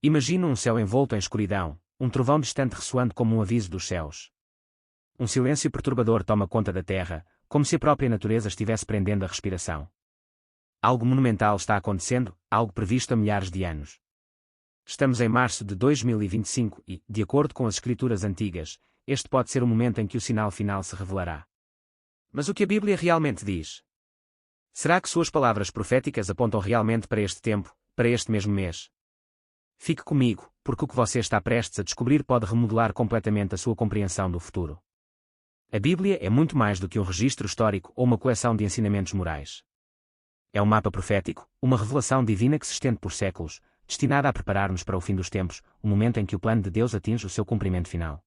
Imagino um céu envolto em escuridão, um trovão distante ressoando como um aviso dos céus. Um silêncio perturbador toma conta da terra, como se a própria natureza estivesse prendendo a respiração. Algo monumental está acontecendo, algo previsto há milhares de anos. Estamos em março de 2025 e, de acordo com as escrituras antigas, este pode ser o momento em que o sinal final se revelará. Mas o que a Bíblia realmente diz? Será que suas palavras proféticas apontam realmente para este tempo, para este mesmo mês? Fique comigo, porque o que você está prestes a descobrir pode remodelar completamente a sua compreensão do futuro. A Bíblia é muito mais do que um registro histórico ou uma coleção de ensinamentos morais. É um mapa profético, uma revelação divina que se estende por séculos, destinada a preparar-nos para o fim dos tempos, o momento em que o plano de Deus atinge o seu cumprimento final.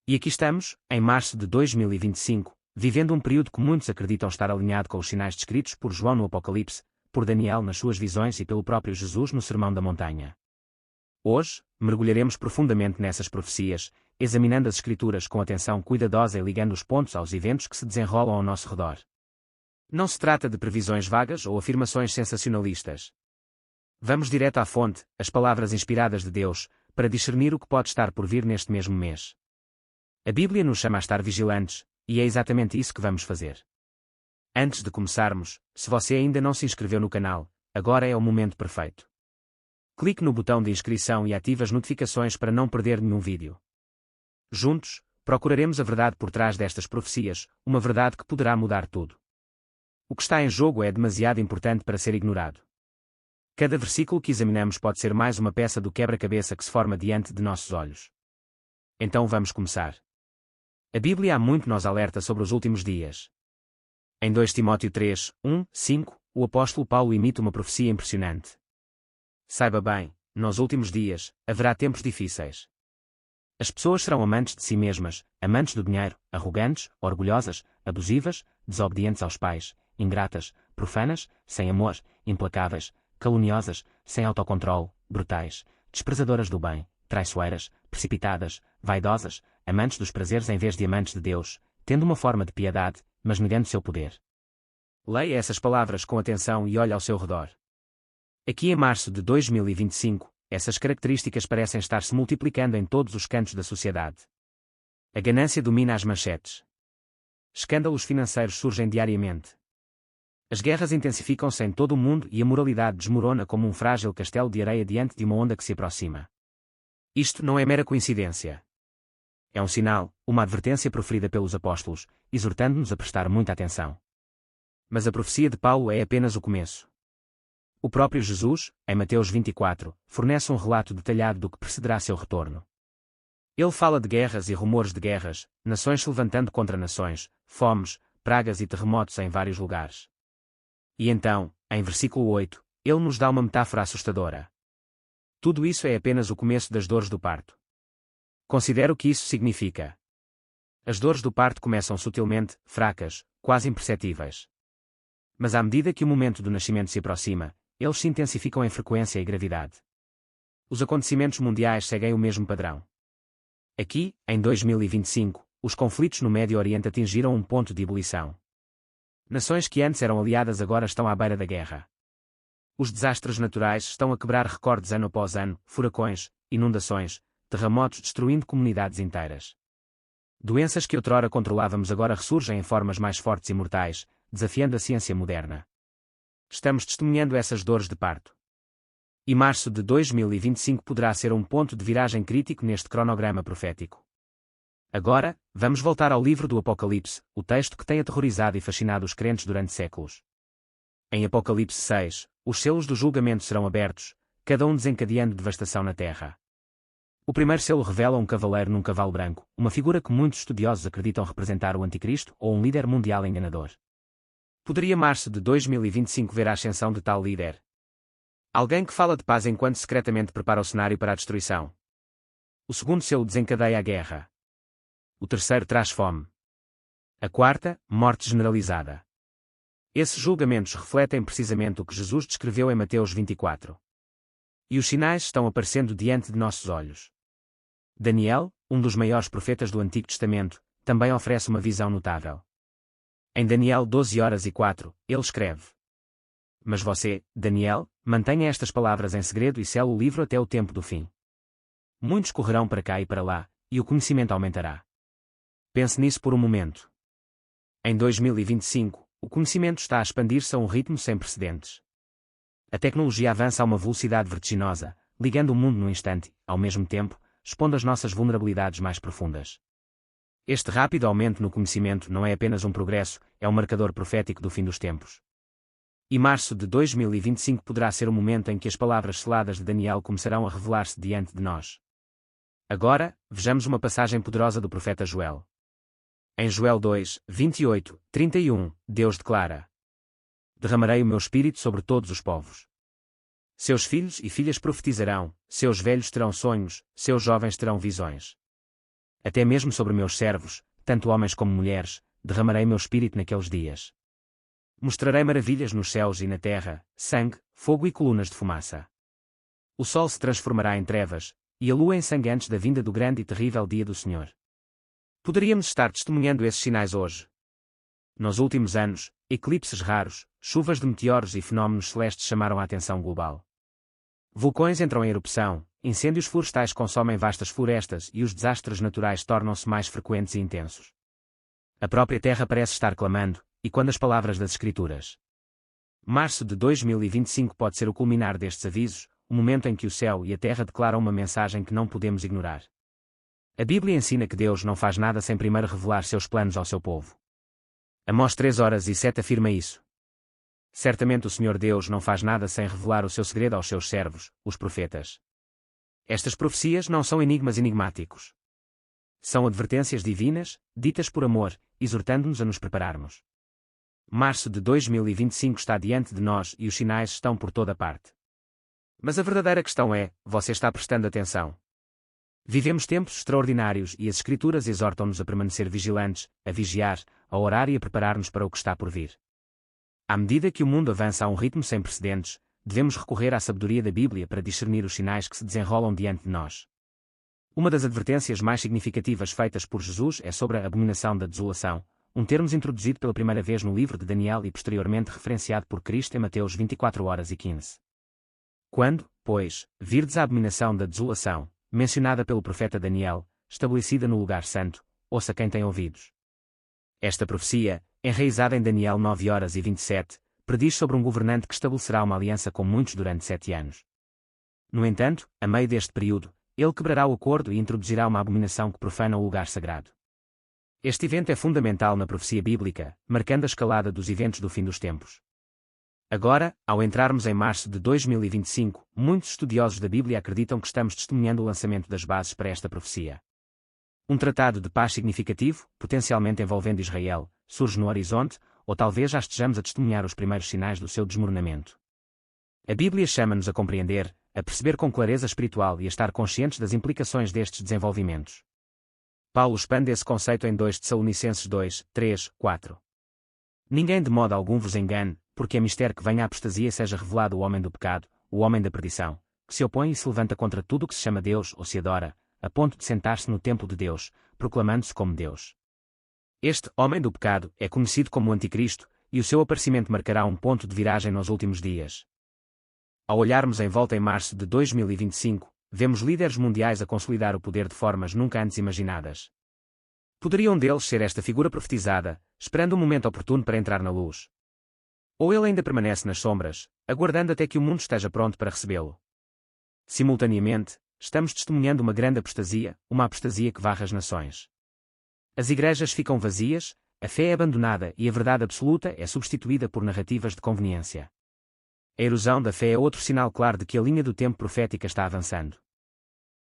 E aqui estamos, em março de 2025, vivendo um período que muitos acreditam estar alinhado com os sinais descritos por João no Apocalipse, por Daniel nas suas visões e pelo próprio Jesus no Sermão da Montanha. Hoje, mergulharemos profundamente nessas profecias, examinando as Escrituras com atenção cuidadosa e ligando os pontos aos eventos que se desenrolam ao nosso redor. Não se trata de previsões vagas ou afirmações sensacionalistas. Vamos direto à fonte, as palavras inspiradas de Deus, para discernir o que pode estar por vir neste mesmo mês. A Bíblia nos chama a estar vigilantes, e é exatamente isso que vamos fazer. Antes de começarmos, se você ainda não se inscreveu no canal, agora é o momento perfeito. Clique no botão de inscrição e ative as notificações para não perder nenhum vídeo. Juntos, procuraremos a verdade por trás destas profecias, uma verdade que poderá mudar tudo. O que está em jogo é demasiado importante para ser ignorado. Cada versículo que examinamos pode ser mais uma peça do quebra-cabeça que se forma diante de nossos olhos. Então vamos começar. A Bíblia há muito nos alerta sobre os últimos dias. Em 2 Timóteo 3, 1, 5, o apóstolo Paulo imita uma profecia impressionante. Saiba bem, nos últimos dias, haverá tempos difíceis. As pessoas serão amantes de si mesmas, amantes do dinheiro, arrogantes, orgulhosas, abusivas, desobedientes aos pais, ingratas, profanas, sem amor, implacáveis, caluniosas, sem autocontrole, brutais, desprezadoras do bem, traiçoeiras, precipitadas, vaidosas, amantes dos prazeres em vez de amantes de Deus, tendo uma forma de piedade, mas negando seu poder. Leia essas palavras com atenção e olhe ao seu redor. Aqui em março de 2025, essas características parecem estar se multiplicando em todos os cantos da sociedade. A ganância domina as manchetes. Escândalos financeiros surgem diariamente. As guerras intensificam-se em todo o mundo e a moralidade desmorona como um frágil castelo de areia diante de uma onda que se aproxima. Isto não é mera coincidência. É um sinal, uma advertência proferida pelos apóstolos, exortando-nos a prestar muita atenção. Mas a profecia de Paulo é apenas o começo. O próprio Jesus, em Mateus 24, fornece um relato detalhado do que precederá seu retorno. Ele fala de guerras e rumores de guerras, nações se levantando contra nações, fomes, pragas e terremotos em vários lugares. E então, em versículo 8, ele nos dá uma metáfora assustadora. Tudo isso é apenas o começo das dores do parto. Considere o que isso significa. As dores do parto começam sutilmente, fracas, quase imperceptíveis. Mas à medida que o momento do nascimento se aproxima, eles se intensificam em frequência e gravidade. Os acontecimentos mundiais seguem o mesmo padrão. Aqui, em 2025, os conflitos no Médio Oriente atingiram um ponto de ebulição. Nações que antes eram aliadas agora estão à beira da guerra. Os desastres naturais estão a quebrar recordes ano após ano, furacões, inundações, terremotos destruindo comunidades inteiras. Doenças que outrora controlávamos agora ressurgem em formas mais fortes e mortais, desafiando a ciência moderna. Estamos testemunhando essas dores de parto. E março de 2025 poderá ser um ponto de viragem crítico neste cronograma profético. Agora, vamos voltar ao livro do Apocalipse, o texto que tem aterrorizado e fascinado os crentes durante séculos. Em Apocalipse 6, os selos do julgamento serão abertos, cada um desencadeando devastação na terra. O primeiro selo revela um cavaleiro num cavalo branco, uma figura que muitos estudiosos acreditam representar o Anticristo ou um líder mundial enganador. Poderia março de 2025 ver a ascensão de tal líder? Alguém que fala de paz enquanto secretamente prepara o cenário para a destruição. O segundo selo desencadeia a guerra. O terceiro traz fome. A quarta, morte generalizada. Esses julgamentos refletem precisamente o que Jesus descreveu em Mateus 24. E os sinais estão aparecendo diante de nossos olhos. Daniel, um dos maiores profetas do Antigo Testamento, também oferece uma visão notável. Em Daniel 12 horas e 4, ele escreve: Mas você, Daniel, mantenha estas palavras em segredo e sela o livro até o tempo do fim. Muitos correrão para cá e para lá, e o conhecimento aumentará. Pense nisso por um momento. Em 2025, o conhecimento está a expandir-se a um ritmo sem precedentes. A tecnologia avança a uma velocidade vertiginosa, ligando o mundo num instante, ao mesmo tempo, expondo as nossas vulnerabilidades mais profundas. Este rápido aumento no conhecimento não é apenas um progresso, é um marcador profético do fim dos tempos. E março de 2025 poderá ser o momento em que as palavras seladas de Daniel começarão a revelar-se diante de nós. Agora, vejamos uma passagem poderosa do profeta Joel. Em Joel 2, 28, 31, Deus declara: Derramarei o meu espírito sobre todos os povos. Seus filhos e filhas profetizarão, seus velhos terão sonhos, seus jovens terão visões. Até mesmo sobre meus servos, tanto homens como mulheres, derramarei meu espírito naqueles dias. Mostrarei maravilhas nos céus e na terra, sangue, fogo e colunas de fumaça. O sol se transformará em trevas, e a lua em sangue antes da vinda do grande e terrível dia do Senhor. Poderíamos estar testemunhando esses sinais hoje. Nos últimos anos, eclipses raros, chuvas de meteoros e fenómenos celestes chamaram a atenção global. Vulcões entram em erupção, incêndios florestais consomem vastas florestas e os desastres naturais tornam-se mais frequentes e intensos. A própria Terra parece estar clamando, e quando as palavras das Escrituras. Março de 2025 pode ser o culminar destes avisos, o momento em que o céu e a terra declaram uma mensagem que não podemos ignorar. A Bíblia ensina que Deus não faz nada sem primeiro revelar seus planos ao seu povo. Amós 3:7 afirma isso. Certamente o Senhor Deus não faz nada sem revelar o seu segredo aos seus servos, os profetas. Estas profecias não são enigmas enigmáticos. São advertências divinas, ditas por amor, exortando-nos a nos prepararmos. Março de 2025 está diante de nós e os sinais estão por toda parte. Mas a verdadeira questão é, você está prestando atenção? Vivemos tempos extraordinários e as Escrituras exortam-nos a permanecer vigilantes, a vigiar, a orar e a preparar-nos para o que está por vir. À medida que o mundo avança a um ritmo sem precedentes, devemos recorrer à sabedoria da Bíblia para discernir os sinais que se desenrolam diante de nós. Uma das advertências mais significativas feitas por Jesus é sobre a abominação da desolação, um termo introduzido pela primeira vez no livro de Daniel e posteriormente referenciado por Cristo em Mateus 24:15. Quando, pois, virdes a abominação da desolação, mencionada pelo profeta Daniel, estabelecida no lugar santo, ouça quem tem ouvidos. Esta profecia, enraizada em Daniel 9:27, prediz sobre um governante que estabelecerá uma aliança com muitos durante 7 anos. No entanto, a meio deste período, ele quebrará o acordo e introduzirá uma abominação que profana o lugar sagrado. Este evento é fundamental na profecia bíblica, marcando a escalada dos eventos do fim dos tempos. Agora, ao entrarmos em março de 2025, muitos estudiosos da Bíblia acreditam que estamos testemunhando o lançamento das bases para esta profecia. Um tratado de paz significativo, potencialmente envolvendo Israel, surge no horizonte, ou talvez já estejamos a testemunhar os primeiros sinais do seu desmoronamento. A Bíblia chama-nos a compreender, a perceber com clareza espiritual e a estar conscientes das implicações destes desenvolvimentos. Paulo expande esse conceito em 2 Tessalonicenses 2, 3, 4. Ninguém de modo algum vos engane, porque é mistério que venha a apostasia e seja revelado o homem do pecado, o homem da perdição, que se opõe e se levanta contra tudo o que se chama Deus ou se adora, a ponto de sentar-se no templo de Deus, proclamando-se como Deus. Este homem do pecado é conhecido como o Anticristo, e o seu aparecimento marcará um ponto de viragem nos últimos dias. Ao olharmos em volta em março de 2025, vemos líderes mundiais a consolidar o poder de formas nunca antes imaginadas. Poderia um deles ser esta figura profetizada, esperando um momento oportuno para entrar na luz? Ou ele ainda permanece nas sombras, aguardando até que o mundo esteja pronto para recebê-lo? Simultaneamente, estamos testemunhando uma grande apostasia, uma apostasia que varre as nações. As igrejas ficam vazias, a fé é abandonada e a verdade absoluta é substituída por narrativas de conveniência. A erosão da fé é outro sinal claro de que a linha do tempo profética está avançando.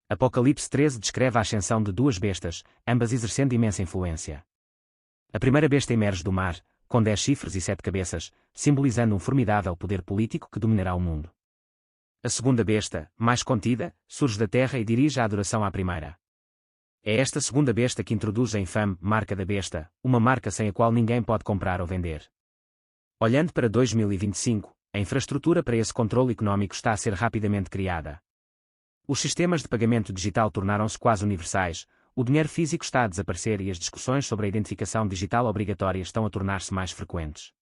Apocalipse 13 descreve a ascensão de 2 bestas, ambas exercendo imensa influência. A primeira besta emerge do mar, com 10 chifres e 7 cabeças, simbolizando um formidável poder político que dominará o mundo. A segunda besta, mais contida, surge da terra e dirige a adoração à primeira. É esta segunda besta que introduz a infame marca da besta, uma marca sem a qual ninguém pode comprar ou vender. Olhando para 2025, a infraestrutura para esse controle econômico está a ser rapidamente criada. Os sistemas de pagamento digital tornaram-se quase universais, o dinheiro físico está a desaparecer e as discussões sobre a identificação digital obrigatória estão a tornar-se mais frequentes.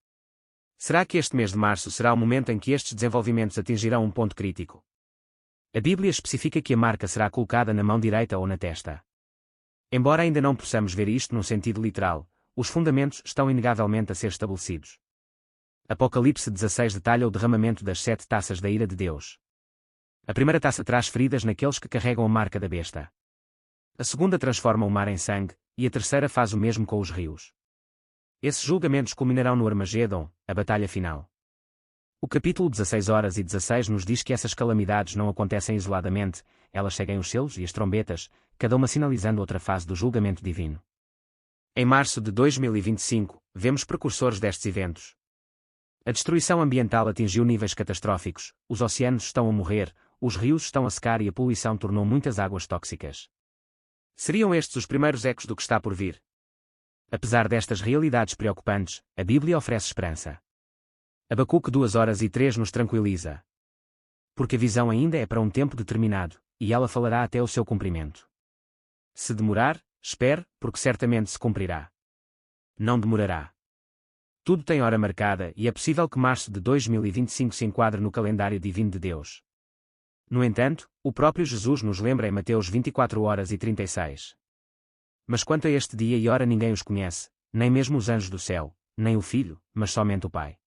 Será que este mês de março será o momento em que estes desenvolvimentos atingirão um ponto crítico? A Bíblia especifica que a marca será colocada na mão direita ou na testa. Embora ainda não possamos ver isto num sentido literal, os fundamentos estão inegavelmente a ser estabelecidos. Apocalipse 16 detalha o derramamento das 7 taças da ira de Deus. A primeira taça traz feridas naqueles que carregam a marca da besta. A segunda transforma o mar em sangue, e a terceira faz o mesmo com os rios. Esses julgamentos culminarão no Armagedon, a batalha final. O capítulo 16 horas e 16 nos diz que essas calamidades não acontecem isoladamente, elas seguem os selos e as trombetas, cada uma sinalizando outra fase do julgamento divino. Em março de 2025, vemos precursores destes eventos. A destruição ambiental atingiu níveis catastróficos, os oceanos estão a morrer, os rios estão a secar e a poluição tornou muitas águas tóxicas. Seriam estes os primeiros ecos do que está por vir? Apesar destas realidades preocupantes, a Bíblia oferece esperança. Abacuque 2 horas e 3 nos tranquiliza. Porque a visão ainda é para um tempo determinado, e ela falará até o seu cumprimento. Se demorar, espere, porque certamente se cumprirá. Não demorará. Tudo tem hora marcada e é possível que março de 2025 se enquadre no calendário divino de Deus. No entanto, o próprio Jesus nos lembra em Mateus 24 horas e 36. Mas quanto a este dia e hora ninguém os conhece, nem mesmo os anjos do céu, nem o Filho, mas somente o Pai.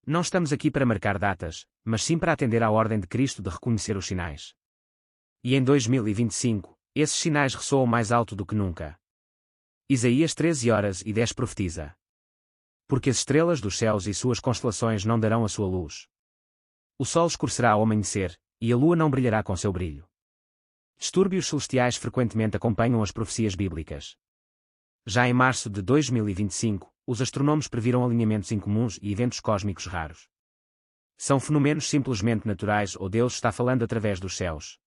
Não estamos aqui para marcar datas, mas sim para atender à ordem de Cristo de reconhecer os sinais. E em 2025, esses sinais ressoam mais alto do que nunca. Isaías 13 horas e 10 profetiza. Porque as estrelas dos céus e suas constelações não darão a sua luz. O sol escurecerá ao amanhecer, e a lua não brilhará com seu brilho. Distúrbios celestiais frequentemente acompanham as profecias bíblicas. Já em março de 2025, os astrónomos previram alinhamentos incomuns e eventos cósmicos raros. São fenômenos simplesmente naturais ou Deus está falando através dos céus.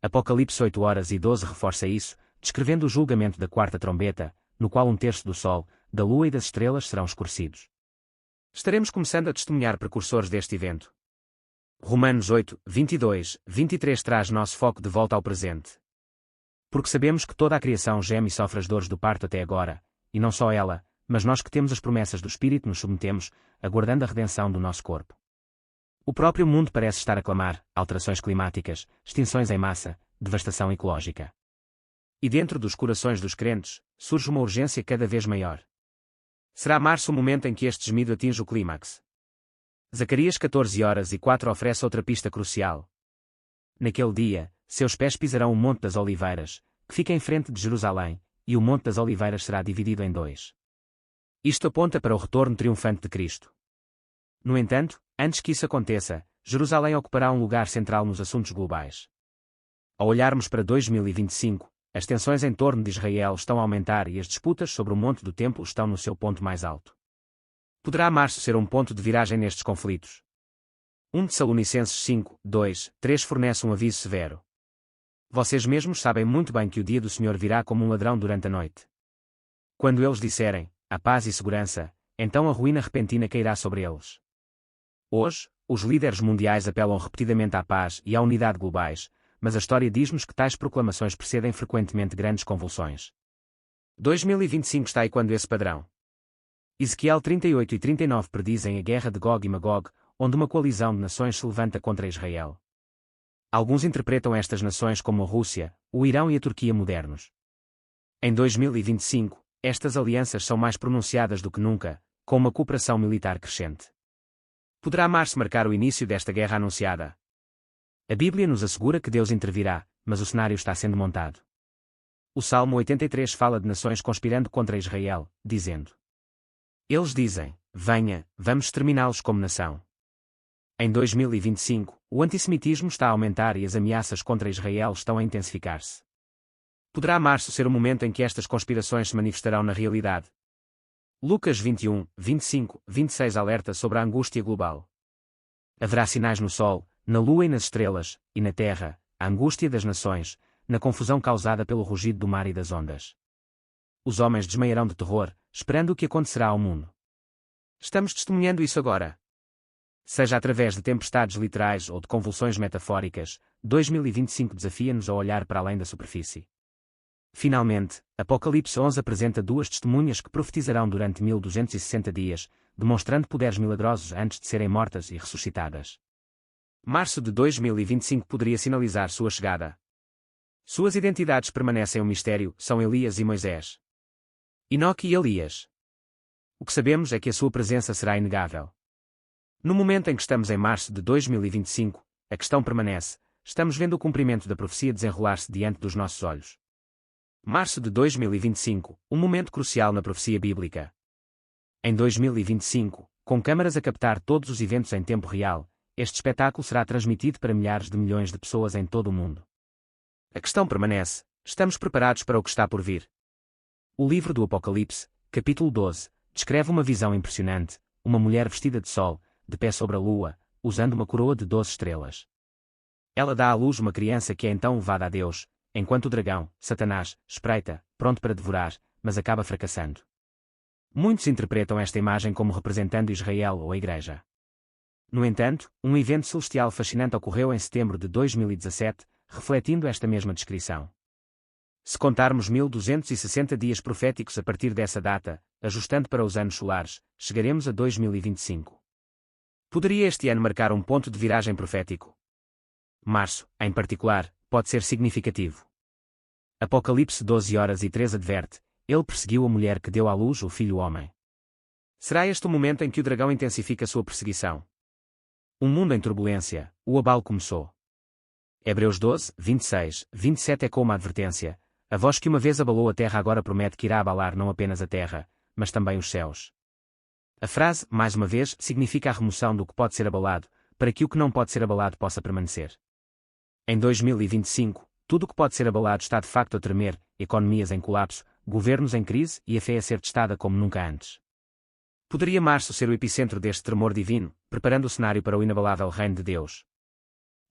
Apocalipse 8 horas e 12 reforça isso, descrevendo o julgamento da quarta trombeta, no qual 1/3 do sol, da lua e das estrelas serão escurecidos. Estaremos começando a testemunhar precursores deste evento. Romanos 8, 22, 23 traz nosso foco de volta ao presente. Porque sabemos que toda a criação geme e sofre as dores do parto até agora, e não só ela, mas nós que temos as promessas do Espírito nos submetemos, aguardando a redenção do nosso corpo. O próprio mundo parece estar a clamar, alterações climáticas, extinções em massa, devastação ecológica. E dentro dos corações dos crentes, surge uma urgência cada vez maior. Será março o momento em que este gemido atinge o clímax? Zacarias 14 horas e 4 oferece outra pista crucial. Naquele dia, seus pés pisarão o Monte das Oliveiras, que fica em frente de Jerusalém, e o Monte das Oliveiras será dividido em 2. Isto aponta para o retorno triunfante de Cristo. No entanto, antes que isso aconteça, Jerusalém ocupará um lugar central nos assuntos globais. Ao olharmos para 2025, as tensões em torno de Israel estão a aumentar e as disputas sobre o Monte do Templo estão no seu ponto mais alto. Poderá março ser um ponto de viragem nestes conflitos? 1 Tessalonicenses 5, 2, 3 fornece um aviso severo. Vocês mesmos sabem muito bem que o dia do Senhor virá como um ladrão durante a noite. Quando eles disserem, a paz e segurança, então a ruína repentina cairá sobre eles. Hoje, os líderes mundiais apelam repetidamente à paz e à unidade globais, mas a história diz-nos que tais proclamações precedem frequentemente grandes convulsões. 2025 está aí quando esse padrão. Ezequiel 38 e 39 predizem a guerra de Gog e Magog, onde uma coalizão de nações se levanta contra Israel. Alguns interpretam estas nações como a Rússia, o Irão e a Turquia modernos. Em 2025, estas alianças são mais pronunciadas do que nunca, com uma cooperação militar crescente. Poderá março marcar o início desta guerra anunciada? A Bíblia nos assegura que Deus intervirá, mas o cenário está sendo montado. O Salmo 83 fala de nações conspirando contra Israel, dizendo: eles dizem, venha, vamos exterminá-los como nação. Em 2025, o antissemitismo está a aumentar e as ameaças contra Israel estão a intensificar-se. Poderá março ser o momento em que estas conspirações se manifestarão na realidade? Lucas 21, 25, 26 alerta sobre a angústia global. Haverá sinais no sol, na lua e nas estrelas, e na terra, a angústia das nações, na confusão causada pelo rugido do mar e das ondas. Os homens desmaiarão de terror, esperando o que acontecerá ao mundo. Estamos testemunhando isso agora. Seja através de tempestades literais ou de convulsões metafóricas, 2025 desafia-nos a olhar para além da superfície. Finalmente, Apocalipse 11 apresenta duas testemunhas que profetizarão durante 1260 dias, demonstrando poderes milagrosos antes de serem mortas e ressuscitadas. Março de 2025 poderia sinalizar sua chegada. Suas identidades permanecem um mistério, são Elias e Moisés. Enoque e Elias. O que sabemos é que a sua presença será inegável. No momento em que estamos em março de 2025, a questão permanece: estamos vendo o cumprimento da profecia desenrolar-se diante dos nossos olhos. Março de 2025, um momento crucial na profecia bíblica. Em 2025, com câmaras a captar todos os eventos em tempo real, este espetáculo será transmitido para milhares de milhões de pessoas em todo o mundo. A questão permanece: estamos preparados para o que está por vir? O livro do Apocalipse, capítulo 12, descreve uma visão impressionante: uma mulher vestida de sol, de pé sobre a lua, usando uma coroa de 12 estrelas. Ela dá à luz uma criança que é então levada a Deus, enquanto o dragão, Satanás, espreita, pronto para devorar, mas acaba fracassando. Muitos interpretam esta imagem como representando Israel ou a Igreja. No entanto, um evento celestial fascinante ocorreu em setembro de 2017, refletindo esta mesma descrição. Se contarmos 1260 dias proféticos a partir dessa data, ajustando para os anos solares, chegaremos a 2025. Poderia este ano marcar um ponto de viragem profético? Março, em particular, pode ser significativo. Apocalipse 12:3 adverte: ele perseguiu a mulher que deu à luz o filho homem. Será este o momento em que o dragão intensifica sua perseguição? Um mundo em turbulência, o abalo começou. Hebreus 12:26-27 é como uma advertência: a voz que uma vez abalou a terra agora promete que irá abalar não apenas a terra, mas também os céus. A frase, mais uma vez, significa a remoção do que pode ser abalado, para que o que não pode ser abalado possa permanecer. Em 2025, tudo o que pode ser abalado está de facto a tremer, economias em colapso, governos em crise e a fé a ser testada como nunca antes. Poderia março ser o epicentro deste tremor divino, preparando o cenário para o inabalável reino de Deus?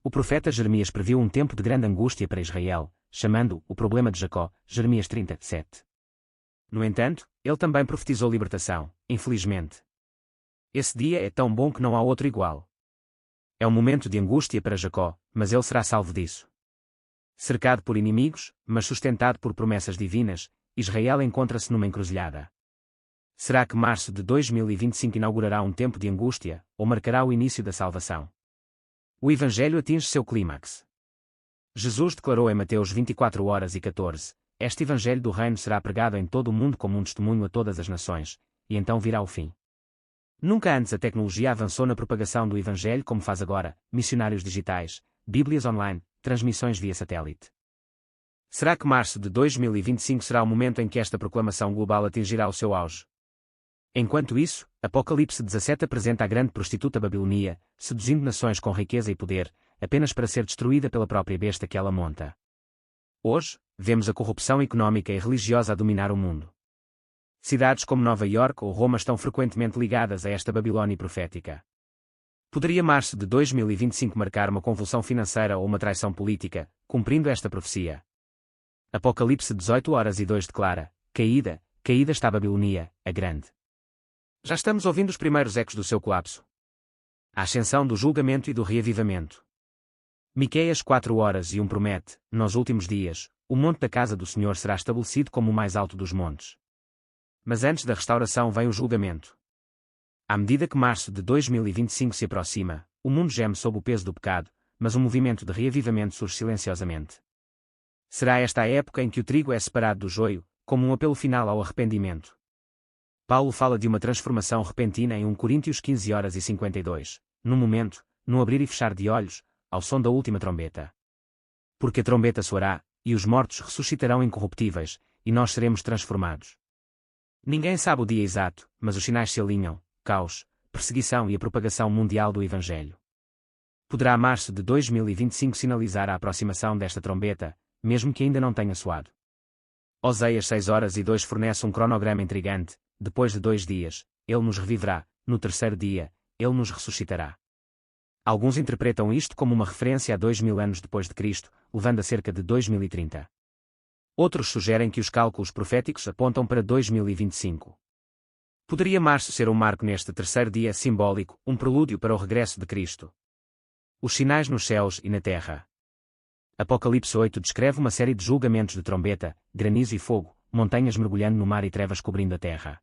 O profeta Jeremias previu um tempo de grande angústia para Israel, chamando-o o problema de Jacó, Jeremias 37. No entanto, ele também profetizou libertação, infelizmente. Esse dia é tão bom que não há outro igual. É um momento de angústia para Jacó, mas ele será salvo disso. Cercado por inimigos, mas sustentado por promessas divinas, Israel encontra-se numa encruzilhada. Será que março de 2025 inaugurará um tempo de angústia, ou marcará o início da salvação? O Evangelho atinge seu clímax. Jesus declarou em Mateus 24:14: este Evangelho do Reino será pregado em todo o mundo como um testemunho a todas as nações, e então virá o fim. Nunca antes a tecnologia avançou na propagação do Evangelho como faz agora: missionários digitais, Bíblias online, transmissões via satélite. Será que março de 2025 será o momento em que esta proclamação global atingirá o seu auge? Enquanto isso, Apocalipse 17 apresenta a grande prostituta Babilonia, seduzindo nações com riqueza e poder, apenas para ser destruída pela própria besta que ela monta. Hoje, vemos a corrupção económica e religiosa a dominar o mundo. Cidades como Nova York ou Roma estão frequentemente ligadas a esta Babilônia profética. Poderia março de 2025 marcar uma convulsão financeira ou uma traição política, cumprindo esta profecia? Apocalipse 18:2 declara: caída, caída está a Babilonia, a grande. Já estamos ouvindo os primeiros ecos do seu colapso. A ascensão do julgamento e do reavivamento. Miqueias 4:1 promete: nos últimos dias, o monte da casa do Senhor será estabelecido como o mais alto dos montes. Mas antes da restauração vem o julgamento. À medida que março de 2025 se aproxima, o mundo geme sob o peso do pecado, mas um movimento de reavivamento surge silenciosamente. Será esta a época em que o trigo é separado do joio, como um apelo final ao arrependimento. Paulo fala de uma transformação repentina em 1 Coríntios 15:52, num momento, no abrir e fechar de olhos, ao som da última trombeta. Porque a trombeta soará, e os mortos ressuscitarão incorruptíveis, e nós seremos transformados. Ninguém sabe o dia exato, mas os sinais se alinham: caos, perseguição e a propagação mundial do Evangelho. Poderá março de 2025 sinalizar a aproximação desta trombeta, mesmo que ainda não tenha soado. Oseias 6:2 fornece um cronograma intrigante: depois de 2 dias, ele nos reviverá, no terceiro dia, ele nos ressuscitará. Alguns interpretam isto como uma referência a 2000 anos depois de Cristo, levando a cerca de 2030. Outros sugerem que os cálculos proféticos apontam para 2025. Poderia março ser um marco neste terceiro dia simbólico, um prelúdio para o regresso de Cristo? Os sinais nos céus e na terra. Apocalipse 8 descreve uma série de julgamentos de trombeta, granizo e fogo, montanhas mergulhando no mar e trevas cobrindo a terra.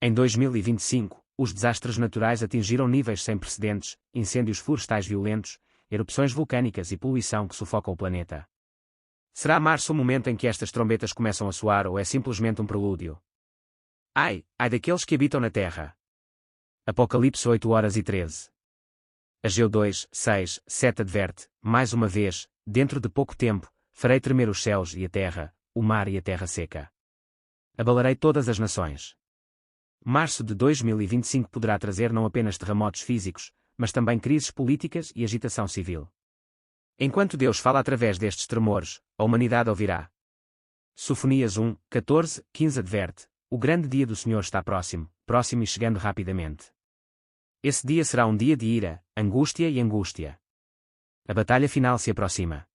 Em 2025, os desastres naturais atingiram níveis sem precedentes, incêndios florestais violentos, erupções vulcânicas e poluição que sufocam o planeta. Será março o momento em que estas trombetas começam a soar ou é simplesmente um prelúdio? Ai daqueles que habitam na terra. Apocalipse 8h13. Ageu 2, 6, 7 adverte, mais uma vez, dentro de pouco tempo, farei tremer os céus e a terra, o mar e a terra seca. Abalarei todas as nações. Março de 2025 poderá trazer não apenas terremotos físicos, mas também crises políticas e agitação civil. Enquanto Deus fala através destes tremores, a humanidade ouvirá. Sofonias 1, 14, 15 adverte, o grande dia do Senhor está próximo e chegando rapidamente. Esse dia será um dia de ira, angústia e angústia. A batalha final se aproxima.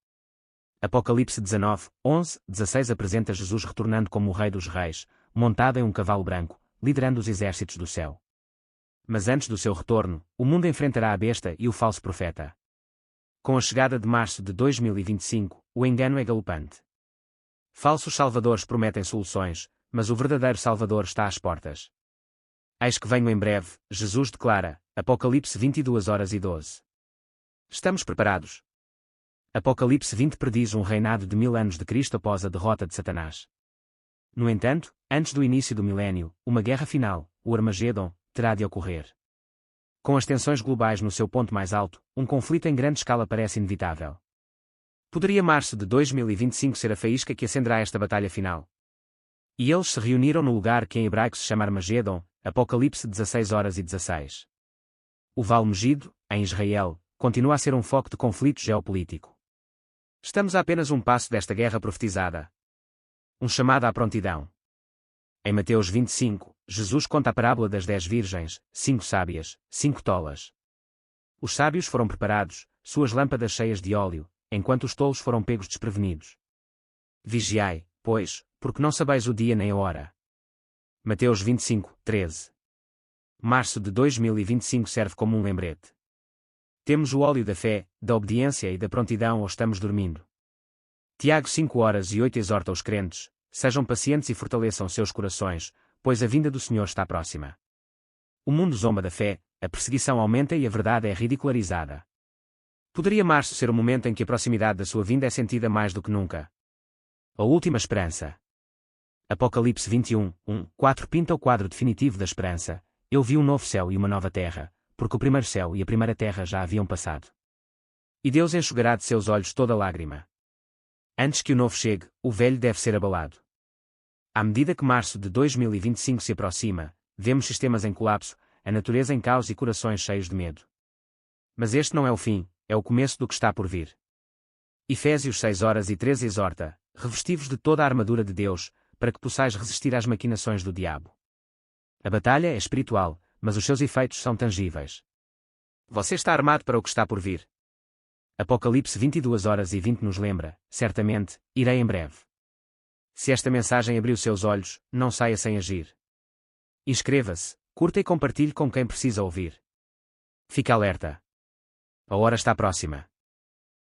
Apocalipse 19, 11, 16 apresenta Jesus retornando como o Rei dos Reis, montado em um cavalo branco, liderando os exércitos do céu. Mas antes do seu retorno, o mundo enfrentará a besta e o falso profeta. Com a chegada de março de 2025, o engano é galopante. Falsos salvadores prometem soluções, mas o verdadeiro Salvador está às portas. Eis que venho em breve, Jesus declara, Apocalipse 22h12. Estamos preparados. Apocalipse 20 prediz um reinado de 1000 anos de Cristo após a derrota de Satanás. No entanto, antes do início do milénio, uma guerra final, o Armagedon, terá de ocorrer. Com as tensões globais no seu ponto mais alto, um conflito em grande escala parece inevitável. Poderia março de 2025 ser a faísca que acenderá esta batalha final? E eles se reuniram no lugar que em hebraico se chama Armagedon, Apocalipse 16h16. O Vale Megido, em Israel, continua a ser um foco de conflito geopolítico. Estamos a apenas um passo desta guerra profetizada. Um chamado à prontidão. Em Mateus 25, Jesus conta a parábola das 10 virgens, 5 sábias, 5 tolas. Os sábios foram preparados, suas lâmpadas cheias de óleo, enquanto os tolos foram pegos desprevenidos. Vigiai, pois, porque não sabeis o dia nem a hora. Mateus 25, 13. Março de 2025 serve como um lembrete. Temos o óleo da fé, da obediência e da prontidão ou estamos dormindo? Tiago 5h08 exorta os crentes, sejam pacientes e fortaleçam seus corações, pois a vinda do Senhor está próxima. O mundo zomba da fé, a perseguição aumenta e a verdade é ridicularizada. Poderia março ser o momento em que a proximidade da sua vinda é sentida mais do que nunca? A última esperança. Apocalipse 21, 1, 4 pinta o quadro definitivo da esperança. Eu vi um novo céu e uma nova terra, porque o primeiro céu e a primeira terra já haviam passado. E Deus enxugará de seus olhos toda lágrima. Antes que o novo chegue, o velho deve ser abalado. À medida que março de 2025 se aproxima, vemos sistemas em colapso, a natureza em caos e corações cheios de medo. Mas este não é o fim, é o começo do que está por vir. Efésios 6h13 exorta, revesti-vos de toda a armadura de Deus, para que possais resistir às maquinações do diabo. A batalha é espiritual, mas os seus efeitos são tangíveis. Você está armado para o que está por vir. Apocalipse 22h20 nos lembra, certamente, irei em breve. Se esta mensagem abriu seus olhos, não saia sem agir. Inscreva-se, curta e compartilhe com quem precisa ouvir. Fique alerta. A hora está próxima.